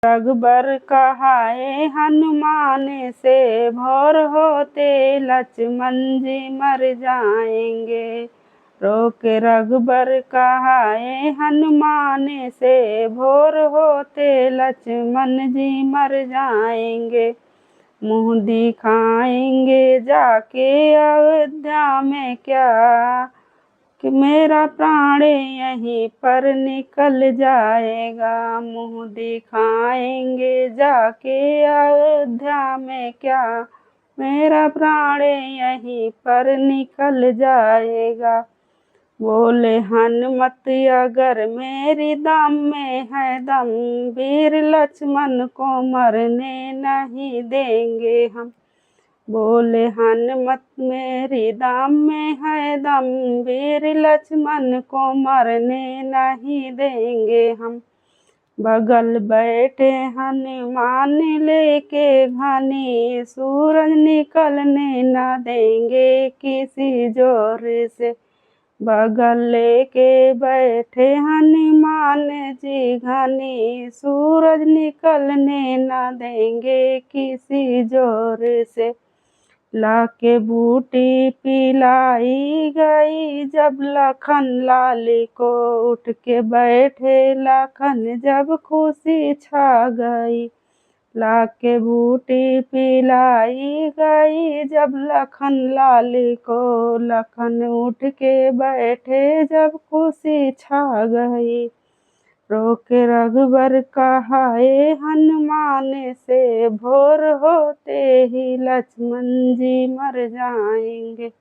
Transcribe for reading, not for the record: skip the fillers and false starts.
रघुबर कहाए हनुमान से, भोर होते लक्ष्मण जी मर जाएंगे। रोके रघुबर कहाए हनुमान से, भोर होते लक्ष्मण जी मर जाएंगे। मुँह दिखाएंगे जाके अयोध्या में क्या, कि मेरा प्राण यहीं पर निकल जाएगा। मुँह दिखाएंगे जाके अयोध्या में क्या, मेरा प्राण यहीं पर निकल जाएगा। बोले हनुमत अगर मेरी दम में है दम, वीर लक्ष्मण को मरने नहीं देंगे हम। बोले हनुमत मेरी दम में है दम, वीर लक्ष्मण को मरने नहीं देंगे हम। बगल बैठे हनुमान लेके घनी, सूरज निकलने न देंगे किसी जोर से। बगल लेके बैठे हनुमान जी घनी, सूरज निकलने न देंगे किसी जोर से। लाके बूटी पिलाई गई जब लखन लाल को, उठ के बैठे लखन जब खुशी छा गई। लाके बूटी पिलाई गई जब लखन लाल को, लखन उठ के बैठे जब खुशी छा गई। रोके रघुबर कहाए हनुमान से, भोर होते ही लक्ष्मण जी मर जाएंगे।